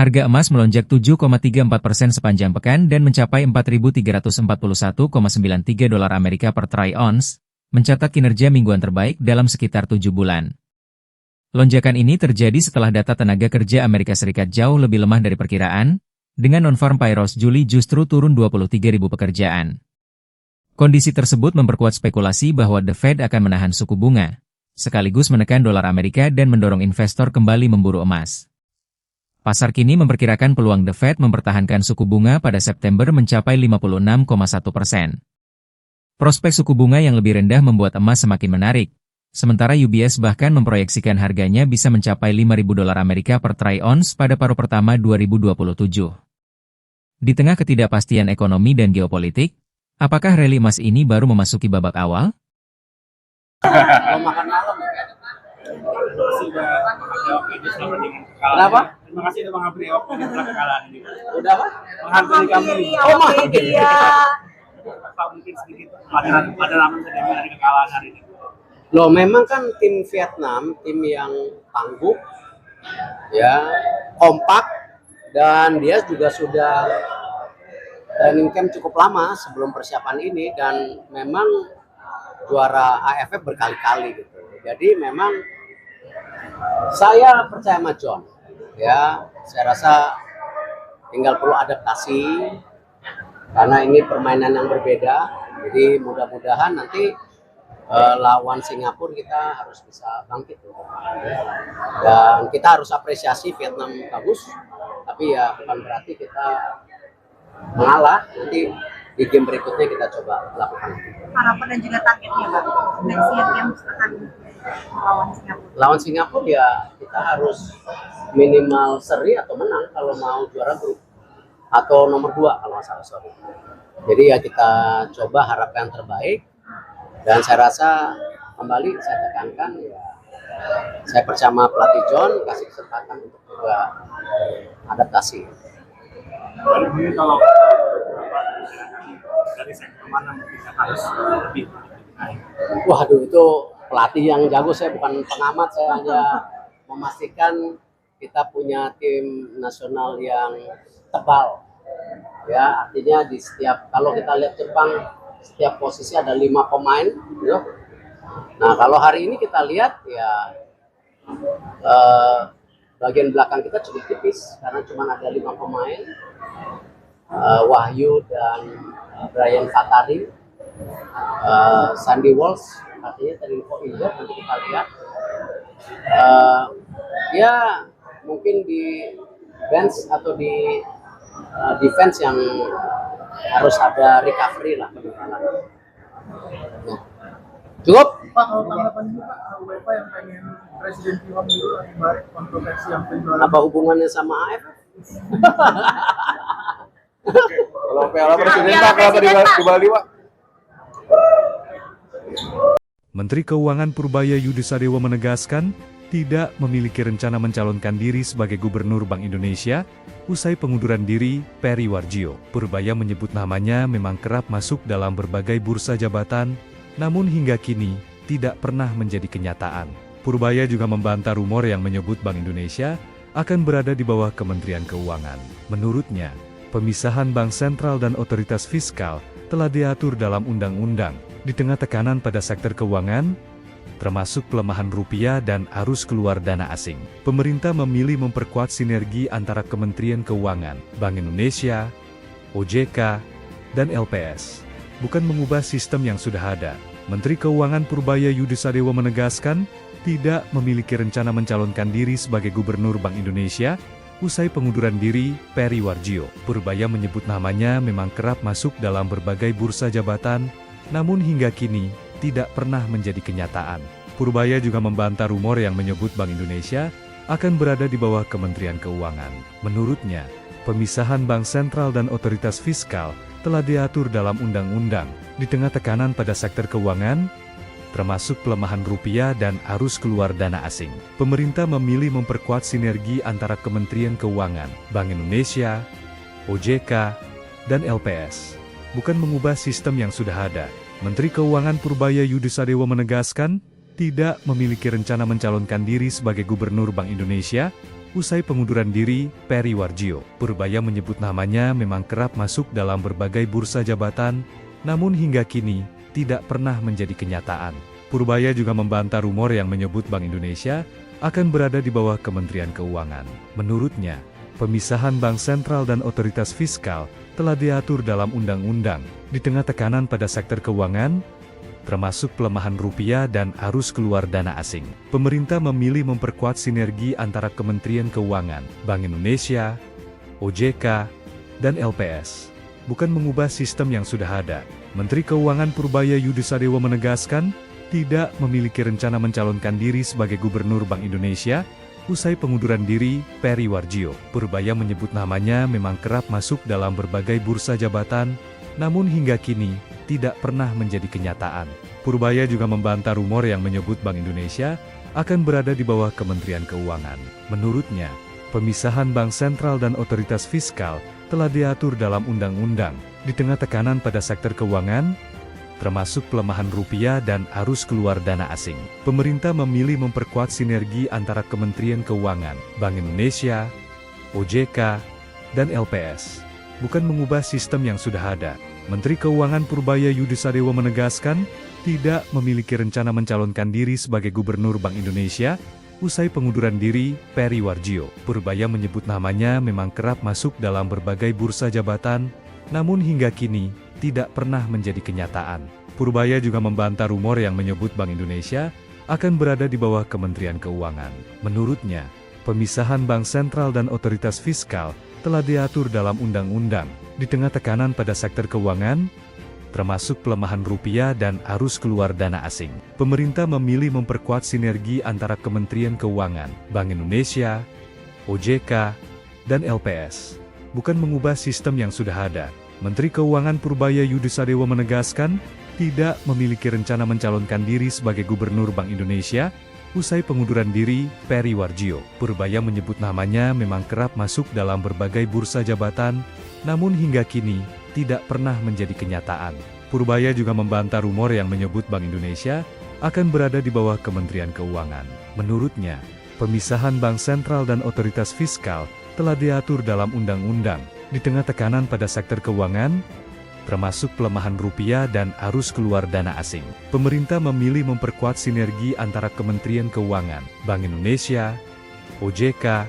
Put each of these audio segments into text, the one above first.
Harga emas melonjak 7,34% sepanjang pekan dan mencapai 4.341,93 dolar Amerika per troy ounce, mencatat kinerja mingguan terbaik dalam sekitar 7 bulan. Lonjakan ini terjadi setelah data tenaga kerja Amerika Serikat jauh lebih lemah dari perkiraan, dengan non-farm payrolls Juli justru turun 23.000 pekerjaan. Kondisi tersebut memperkuat spekulasi bahwa The Fed akan menahan suku bunga, sekaligus menekan dolar Amerika dan mendorong investor kembali memburu emas. Pasar kini memperkirakan peluang The Fed mempertahankan suku bunga pada September mencapai 56,1%. Prospek suku bunga yang lebih rendah membuat emas semakin menarik, sementara UBS bahkan memproyeksikan harganya bisa mencapai 5.000 dolar Amerika per troy ounce pada paruh pertama 2027. Di tengah ketidakpastian ekonomi dan geopolitik, apakah rally emas ini baru memasuki babak awal? Mau makan malam ya? Kenapa? Terima kasih udah menghampiri Oke setelah kekalahan ini. Udah apa? Menghampiri kami. Iya. Pak, mungkin sedikit padanan saja dari kekalahan hari ini. Loh, memang kan tim Vietnam, tim yang tangguh, ya, kompak, dan dia juga sudah training camp cukup lama sebelum persiapan ini, dan memang juara AFF berkali-kali gitu. Jadi memang saya percaya sama John. Ya, saya rasa tinggal perlu adaptasi karena ini permainan yang berbeda. Jadi mudah-mudahan nanti lawan Singapura kita harus bisa bangkit. Dan kita harus apresiasi Vietnam bagus, tapi ya bukan berarti kita mengalah. Nanti di game berikutnya kita coba lakukan. Harapan dan juga targetnya, Bang. Next year Games akan melawan Singapura. Lawan Singapura ya kita harus minimal seri atau menang kalau mau juara grup, atau nomor 2 kalau nggak salah, sorry. Jadi ya kita coba harapkan yang terbaik, dan saya rasa kembali saya tekankan ya, saya percaya pelatih John, kasih kesempatan untuk juga adaptasi. Dan ini kalau dari sektor mana bisa harus lebih naik. Waduh, itu pelatih yang jago, saya bukan pengamat, saya hanya memastikan kita punya tim nasional yang tebal. Ya, artinya di setiap, kalau kita lihat Jepang, setiap posisi ada 5 pemain. Ya. Nah, kalau hari ini kita lihat ya bagian belakang kita cukup tipis karena cuma ada 5 pemain. Wahyu dan Brian Fatari, Sandy Walsh, artinya tadi info injured, nanti kita lihat. Ya mungkin di bench atau di defense yang harus ada recovery lah ke depan. Ya. Cukup? Pak, kalau tanggapan ini Pak, UEFA yang pengen Presiden FIFA mundur akibat kontroversi yang penjualan. Apa hubungannya sama AF? Kalau Piala Presiden Pak, kenapa di Bali Pak? Menteri Keuangan Purbaya Yudisadewo menegaskan tidak memiliki rencana mencalonkan diri sebagai Gubernur Bank Indonesia usai pengunduran diri Peri Warjio. Purbaya menyebut namanya memang kerap masuk dalam berbagai bursa jabatan, namun hingga kini tidak pernah menjadi kenyataan. Purbaya juga membantah rumor yang menyebut Bank Indonesia akan berada di bawah Kementerian Keuangan. Menurutnya, pemisahan Bank Sentral dan Otoritas Fiskal telah diatur dalam undang-undang di tengah tekanan pada sektor keuangan, termasuk pelemahan rupiah dan arus keluar dana asing. Pemerintah memilih memperkuat sinergi antara Kementerian Keuangan, Bank Indonesia, OJK, dan LPS, bukan mengubah sistem yang sudah ada. Menteri Keuangan Purbaya Yudisadewo menegaskan tidak memiliki rencana mencalonkan diri sebagai Gubernur Bank Indonesia usai pengunduran diri Peri Warjio. Purbaya menyebut namanya memang kerap masuk dalam berbagai bursa jabatan, namun hingga kini tidak pernah menjadi kenyataan. Purbaya juga membantah rumor yang menyebut Bank Indonesia akan berada di bawah Kementerian Keuangan. Menurutnya, pemisahan Bank Sentral dan Otoritas Fiskal telah diatur dalam undang-undang di tengah tekanan pada sektor keuangan, termasuk pelemahan rupiah dan arus keluar dana asing. Pemerintah memilih memperkuat sinergi antara Kementerian Keuangan, Bank Indonesia, OJK, dan LPS, bukan mengubah sistem yang sudah ada. Menteri Keuangan Purbaya Yudisadewo menegaskan tidak memiliki rencana mencalonkan diri sebagai Gubernur Bank Indonesia Usai pengunduran diri, Peri Warjio, Purbaya menyebut namanya memang kerap masuk dalam berbagai bursa jabatan, namun hingga kini, tidak pernah menjadi kenyataan. Purbaya juga membantah rumor yang menyebut Bank Indonesia akan berada di bawah Kementerian Keuangan. Menurutnya, pemisahan Bank Sentral dan Otoritas Fiskal telah diatur dalam undang-undang, di tengah tekanan pada sektor keuangan, termasuk pelemahan rupiah dan arus keluar dana asing. Pemerintah memilih memperkuat sinergi antara Kementerian Keuangan, Bank Indonesia, OJK, dan LPS, bukan mengubah sistem yang sudah ada. Menteri Keuangan Purbaya Yudisadewo menegaskan, tidak memiliki rencana mencalonkan diri sebagai Gubernur Bank Indonesia. Usai pengunduran diri, Peri Warjio, Purbaya menyebut namanya memang kerap masuk dalam berbagai bursa jabatan, namun hingga kini, tidak pernah menjadi kenyataan. Purbaya juga membantah rumor yang menyebut Bank Indonesia akan berada di bawah Kementerian Keuangan. Menurutnya, pemisahan Bank Sentral dan Otoritas Fiskal telah diatur dalam undang-undang, di tengah tekanan pada sektor keuangan, termasuk pelemahan rupiah dan arus keluar dana asing. Pemerintah memilih memperkuat sinergi antara Kementerian Keuangan, Bank Indonesia, OJK, dan LPS, bukan mengubah sistem yang sudah ada. Menteri Keuangan Purbaya Yudisadewo menegaskan, tidak memiliki rencana mencalonkan diri sebagai Gubernur Bank Indonesia. Usai pengunduran diri, Peri Warjio, Purbaya menyebut namanya memang kerap masuk dalam berbagai bursa jabatan, namun hingga kini, tidak pernah menjadi kenyataan. Purbaya juga membantah rumor yang menyebut Bank Indonesia akan berada di bawah Kementerian Keuangan. Menurutnya, pemisahan Bank Sentral dan Otoritas Fiskal telah diatur dalam undang-undang, di tengah tekanan pada sektor keuangan, termasuk pelemahan rupiah dan arus keluar dana asing. Pemerintah memilih memperkuat sinergi antara Kementerian Keuangan, Bank Indonesia, OJK, dan LPS, bukan mengubah sistem yang sudah ada. Menteri Keuangan Purbaya Yudisadewo menegaskan, tidak memiliki rencana mencalonkan diri sebagai Gubernur Bank Indonesia. Usai pengunduran diri, Peri Warjio, Purbaya menyebut namanya memang kerap masuk dalam berbagai bursa jabatan, namun hingga kini, tidak pernah menjadi kenyataan. Purbaya juga membantah rumor yang menyebut Bank Indonesia akan berada di bawah Kementerian Keuangan. Menurutnya, pemisahan Bank Sentral dan Otoritas Fiskal telah diatur dalam undang-undang, di tengah tekanan pada sektor keuangan, termasuk pelemahan rupiah dan arus keluar dana asing. Pemerintah memilih memperkuat sinergi antara Kementerian Keuangan, Bank Indonesia, OJK,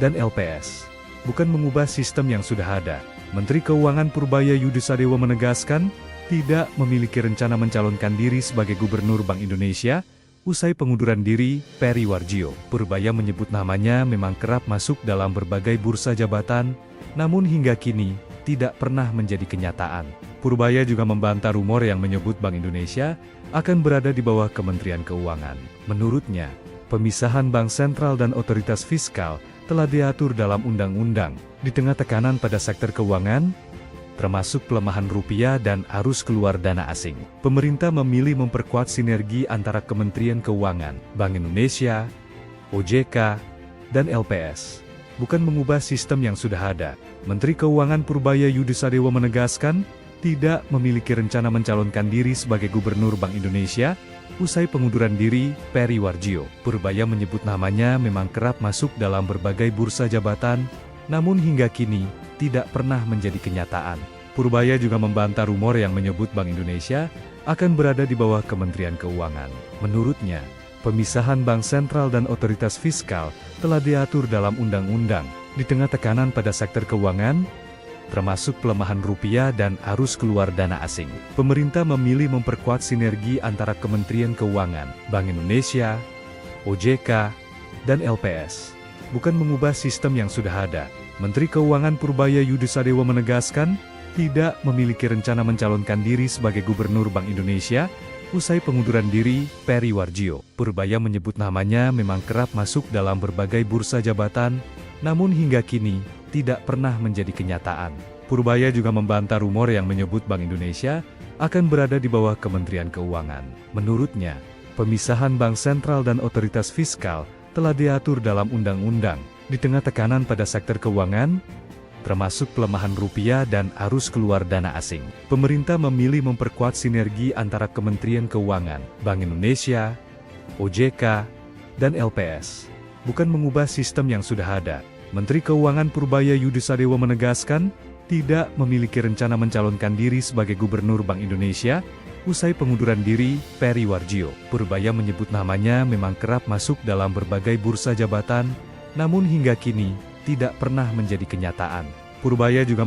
dan LPS, bukan mengubah sistem yang sudah ada. Menteri Keuangan Purbaya Yudisadewo menegaskan, tidak memiliki rencana mencalonkan diri sebagai Gubernur Bank Indonesia. Usai pengunduran diri, Peri Warjio, Purbaya menyebut namanya memang kerap masuk dalam berbagai bursa jabatan, namun hingga kini, tidak pernah menjadi kenyataan. Purbaya juga membantah rumor yang menyebut Bank Indonesia akan berada di bawah Kementerian Keuangan. Menurutnya, pemisahan Bank Sentral dan Otoritas Fiskal telah diatur dalam undang-undang, di tengah tekanan pada sektor keuangan, termasuk pelemahan rupiah dan arus keluar dana asing. Pemerintah memilih memperkuat sinergi antara Kementerian Keuangan, Bank Indonesia, OJK, dan LPS, bukan mengubah sistem yang sudah ada. Menteri Keuangan Purbaya Yudisadewo menegaskan, tidak memiliki rencana mencalonkan diri sebagai Gubernur Bank Indonesia. Usai pengunduran diri, Peri Warjio, Purbaya menyebut namanya memang kerap masuk dalam berbagai bursa jabatan, namun hingga kini, tidak pernah menjadi kenyataan. Purbaya juga membantah rumor yang menyebut Bank Indonesia akan berada di bawah Kementerian Keuangan. Menurutnya, pemisahan Bank Sentral dan Otoritas Fiskal telah diatur dalam undang-undang, di tengah tekanan pada sektor keuangan, termasuk pelemahan rupiah dan arus keluar dana asing. Pemerintah memilih memperkuat sinergi antara Kementerian Keuangan, Bank Indonesia, OJK, dan LPS, bukan mengubah sistem yang sudah ada. Menteri Keuangan Purbaya Yudisadewo menegaskan, tidak memiliki rencana mencalonkan diri sebagai Gubernur Bank Indonesia. Usai pengunduran diri, Peri Warjio, Purbaya menyebut namanya memang kerap masuk dalam berbagai bursa jabatan, namun hingga kini, tidak pernah menjadi kenyataan. Purbaya juga membantah rumor yang menyebut Bank Indonesia akan berada di bawah Kementerian Keuangan. Menurutnya, pemisahan Bank Sentral dan Otoritas Fiskal telah diatur dalam undang-undang, di tengah tekanan pada sektor keuangan, termasuk pelemahan rupiah dan arus keluar dana asing. Pemerintah memilih memperkuat sinergi antara Kementerian Keuangan, Bank Indonesia, OJK, dan LPS, bukan mengubah sistem yang sudah ada. Menteri Keuangan Purbaya Yudisadewo menegaskan, tidak memiliki rencana mencalonkan diri sebagai Gubernur Bank Indonesia, usai pengunduran diri Peri Warjio. Purbaya menyebut namanya memang kerap masuk dalam berbagai bursa jabatan, namun hingga kini tidak pernah menjadi kenyataan. Purbaya juga